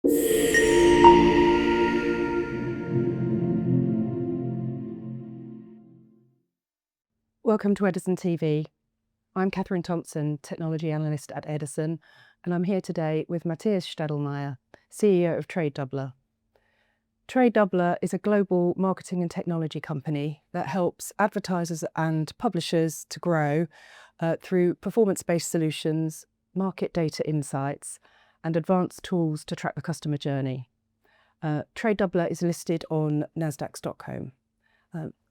Welcome to Edison TV. I'm Catherine Thompson, Technology Analyst at Edison, and I'm here today with Matthias Stadelmeier, CEO of Tradedoubler. Tradedoubler is a global marketing and technology company that helps advertisers and publishers to grow through performance-based solutions, market data insights, and advanced tools to track the customer journey. Tradedoubler is listed on Nasdaq Stockholm.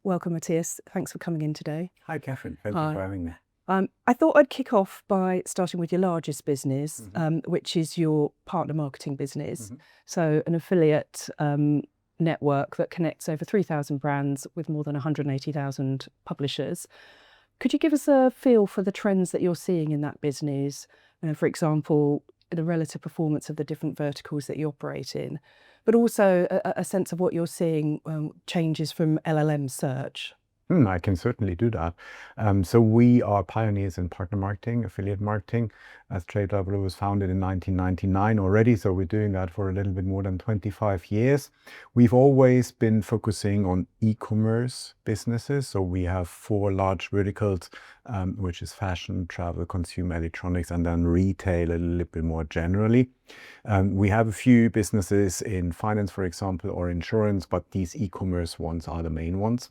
Welcome, Matthias. Thanks for coming in today. Hi, Catherine. Thank you for having me. I thought I'd kick off by starting with your largest business, which is your partner marketing business. So an affiliate network that connects over 3,000 brands with more than 180,000 publishers. Could you give us a feel for the trends that you're seeing in that business? For example, the relative performance of the different verticals that you operate in, but also a sense of what you're seeing changes from LLM search. I can certainly do that. So we are pioneers in partner marketing, affiliate marketing, as Tradedoubler was founded in 1999 already. So we're doing that for a little bit more than 25 years. We've always been focusing on e-commerce businesses. So we have 4 large verticals, which is fashion, travel, consumer electronics, and then retail a little bit more generally. We have a few businesses in finance, for example, or insurance, but these e-commerce ones are the main ones.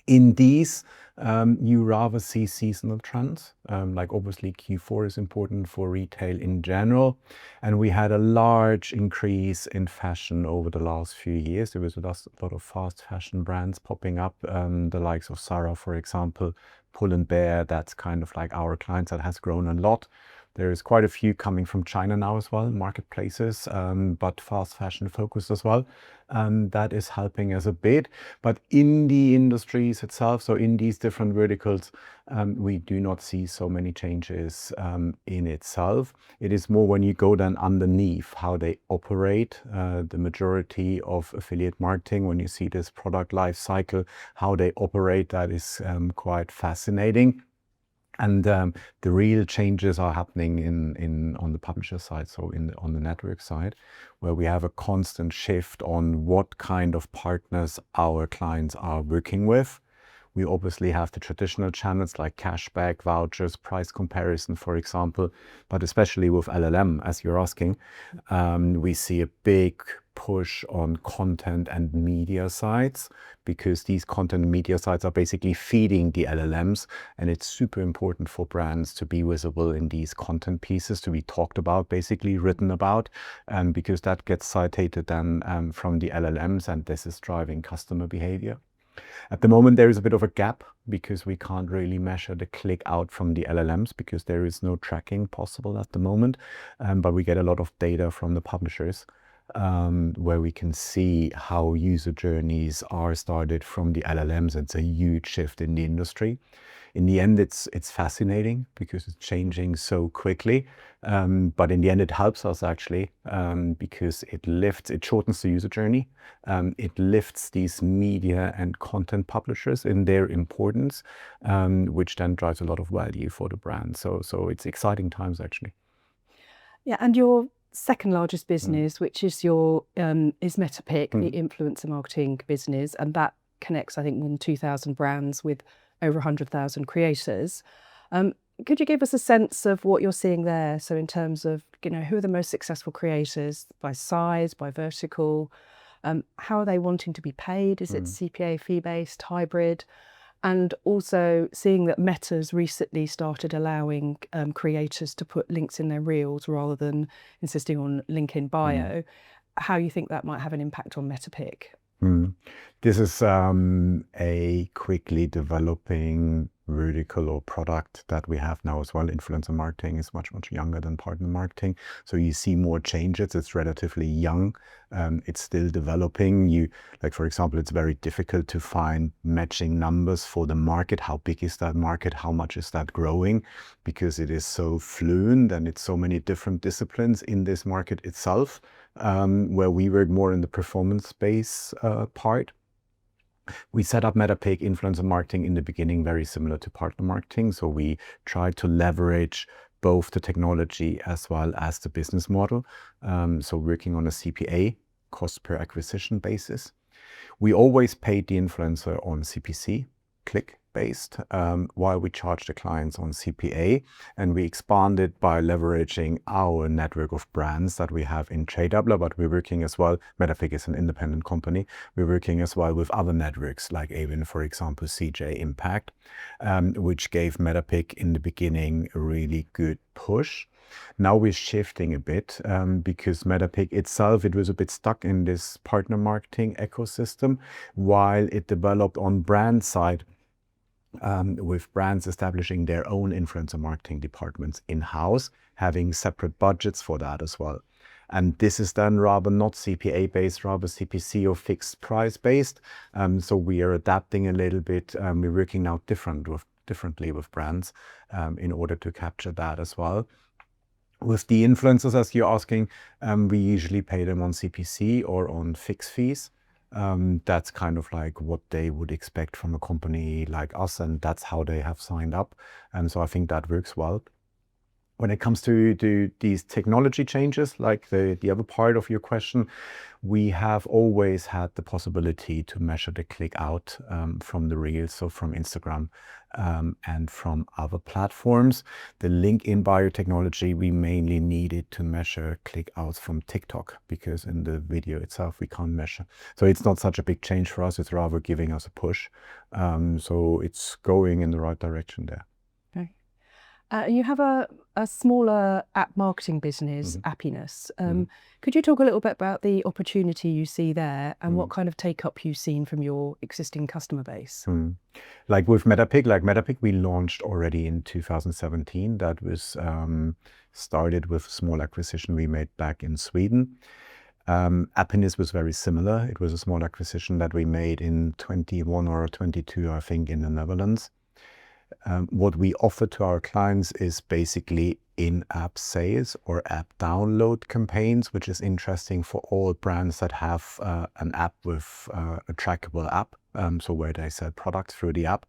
In these, you rather see seasonal trends, like obviously Q4 is important for retail in general. And we had a large increase in fashion over the last few years. There was a lot of fast fashion brands popping up, the likes of Zara, for example, Pull & Bear. That's kind of like our clients that has grown a lot. There is quite a few coming from China now as well, marketplaces, but fast fashion focused as well. That is helping us a bit. But in the industries itself, so in these different verticals, we do not see so many changes in itself. It is more when you go then underneath how they operate, the majority of affiliate marketing, when you see this product life cycle, how they operate, that is quite fascinating. And the real changes are happening on the publisher side, so on the network side, where we have a constant shift on what kind of partners our clients are working with. We obviously have the traditional channels like cashback, vouchers, price comparison, for example, but especially with LLM, as you're asking, we see a big push on content and media sites, because these content and media sites are basically feeding the LLMs, and it's super important for brands to be visible in these content pieces, to be talked about, basically written about, because that gets cited then from the LLMs, and this is driving customer behavior. At the moment, there is a bit of a gap because we can't really measure the click out from the LLMs because there is no tracking possible at the moment. But we get a lot of data from the publishers where we can see how user journeys are started from the LLMs. It's a huge shift in the industry. In the end, it's fascinating because it's changing so quickly. But in the end, it helps us actually because it shortens the user journey. It lifts these media and content publishers in their importance, which then drives a lot of value for the brand. So it's exciting times actually. Yeah, and your second largest business, which is is Metapic, the influencer marketing business, and that connects, I think, more than 2,000 brands with over 100,000 creators. Could you give us a sense of what you're seeing there? So in terms of, who are the most successful creators by size, by vertical? How are they wanting to be paid? Is it CPA fee-based, hybrid? And also seeing that Meta's recently started allowing creators to put links in their reels rather than insisting on link in bio, how you think that might have an impact on Metapic? This is a quickly developing vertical or product that we have now as well. Influencer marketing is much, much younger than partner marketing. So you see more changes. It's relatively young. It's still developing. Like, for example, it's very difficult to find matching numbers for the market. How big is that market? How much is that growing? Because it is so fluent and it's so many different disciplines in this market itself, where we work more in the performance space part. We set up Metapic influencer marketing in the beginning, very similar to partner marketing. So we tried to leverage both the technology as well as the business model. So working on a CPA, cost per acquisition basis. We always paid the influencer on CPC, click based, while we charge the clients on CPA, and we expanded by leveraging our network of brands that we have in Tradedoubler, but we're working as well, Metapic is an independent company, we're working as well with other networks like Avon, for example, CJ Impact, which gave Metapic in the beginning a really good push. Now we're shifting a bit because Metapic itself, it was a bit stuck in this partner marketing ecosystem while it developed on brand side, with brands establishing their own influencer marketing departments in-house, having separate budgets for that as well. And this is then rather not CPA based, rather CPC or fixed price based. So we are adapting a little bit. We're working now differently with brands in order to capture that as well. With the influencers, as you're asking, we usually pay them on CPC or on fixed fees. That's kind of like what they would expect from a company like us, and that's how they have signed up. And so I think that works well. When it comes to these technology changes, like the other part of your question, we have always had the possibility to measure the click out from the Reels, so from Instagram and from other platforms. The link in bio technology, we mainly needed to measure click outs from TikTok because in the video itself we can't measure. So it's not such a big change for us, it's rather giving us a push. So it's going in the right direction there. You have a smaller app marketing business, Appiness. Could you talk a little bit about the opportunity you see there and what kind of take-up you've seen from your existing customer base? Like with Metapic, we launched already in 2017. That was started with a small acquisition we made back in Sweden. Appiness was very similar. It was a small acquisition that we made in 21 or 22, I think, in the Netherlands. What we offer to our clients is basically in-app sales or app download campaigns, which is interesting for all brands that have an app with a trackable app, so where they sell products through the app.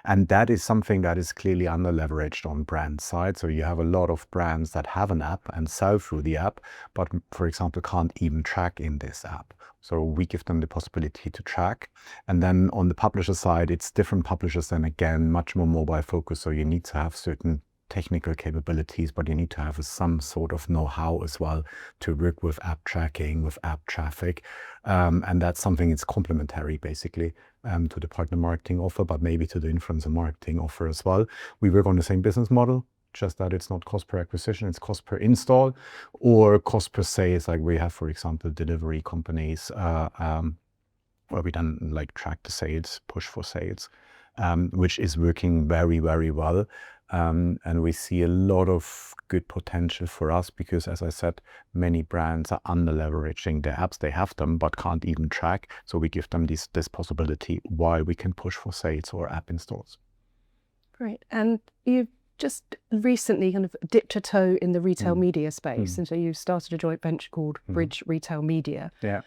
And that is something that is clearly under-leveraged on brand side. So you have a lot of brands that have an app and sell through the app, but for example, can't even track in this app. So we give them the possibility to track. And then on the publisher side, it's different publishers and again, much more mobile focused. So you need to have certain technical capabilities, but you need to have some sort of know-how as well to work with app tracking, with app traffic. And that's something that's complementary basically to the partner marketing offer, but maybe to the influencer marketing offer as well. We work on the same business model, just that it's not cost per acquisition, it's cost per install or cost per sales. Like we have, for example, delivery companies where we then like track the sales, push for sales, which is working very, very well. And we see a lot of good potential for us because, as I said, many brands are under-leveraging their apps. They have them, but can't even track. So we give them this possibility while we can push for sales or app installs. Great. And you've just recently kind of dipped a toe in the retail media space. And so you started a joint venture called Bridge Retail Media. Yeah.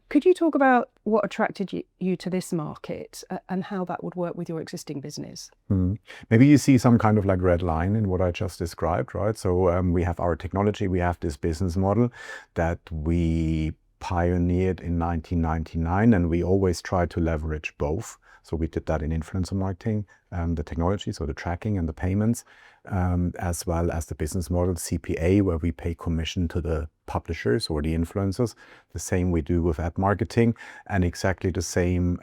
Could you talk about what attracted you to this market and how that would work with your existing business? Maybe you see some kind of like red line in what I just described, right? So we have our technology, we have this business model that we pioneered in 1999, and we always try to leverage both. So we did that in influencer marketing, the technology, so the tracking and the payments, as well as the business model CPA, where we pay commission to the publishers or the influencers. The same we do with app marketing, and exactly the same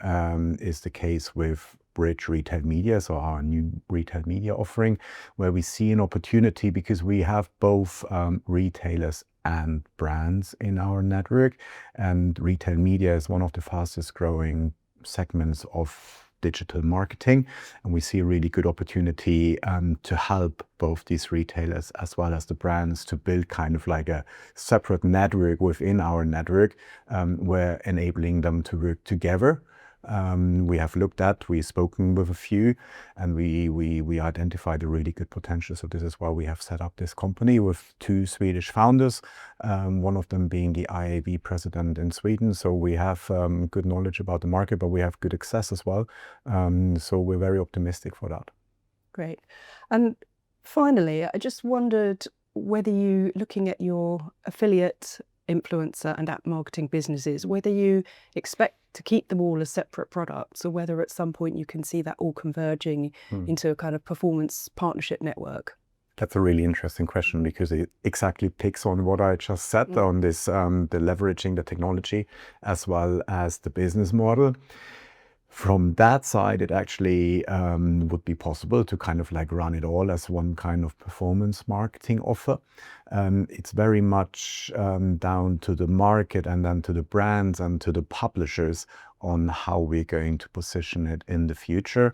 is the case with Bridge Retail Media, so our new retail media offering, where we see an opportunity because we have both retailers and brands in our network, and retail media is one of the fastest growing segments of digital marketing, and we see a really good opportunity to help both these retailers as well as the brands to build kind of like a separate network within our network, where enabling them to work together. We've spoken with a few, and we identified a really good potential. So this is why we have set up this company with two Swedish founders, one of them being the IAB president in Sweden. So we have good knowledge about the market, but we have good access as well. So we're very optimistic for that. Great. And Finally, I just wondered whether you, looking at your affiliate, influencer and app marketing businesses, whether you expect to keep them all as separate products, or whether at some point you can see that all converging into a kind of performance partnership network. That's a really interesting question, because it exactly picks on what I just said on this, the leveraging the technology as well as the business model. From that side, it actually would be possible to kind of like run it all as one kind of performance marketing offer. It's very much down to the market and then to the brands and to the publishers on how we're going to position it in the future.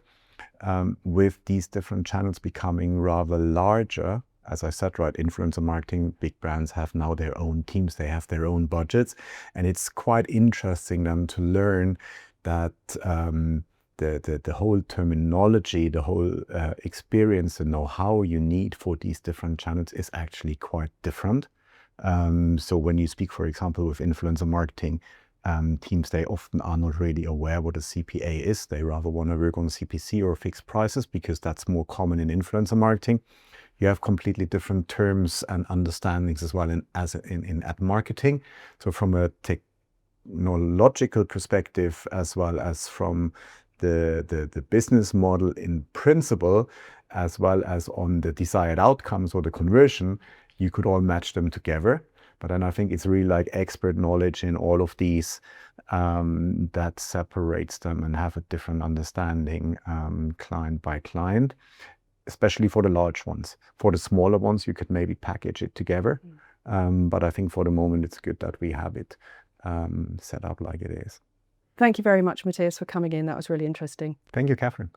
With these different channels becoming rather larger, as I said, right, influencer marketing, big brands have now their own teams, they have their own budgets, and it's quite interesting then to learn that the whole terminology, the whole experience and know-how you need for these different channels is actually quite different. So when you speak, for example, with influencer marketing, teams, they often are not really aware what a CPA is. They rather want to work on CPC or fixed prices because that's more common in influencer marketing. You have completely different terms and understandings as well in ad marketing. So from a technological perspective, as well as from the business model in principle, as well as on the desired outcomes or the conversion, you could all match them together. But then I think it's really like expert knowledge in all of these that separates them and have a different understanding client by client, especially for the large ones. For the smaller ones, you could maybe package it together. But I think for the moment, it's good that we have it set up like it is. Thank you very much, Matthias, for coming in. That was really interesting. Thank you, Catherine.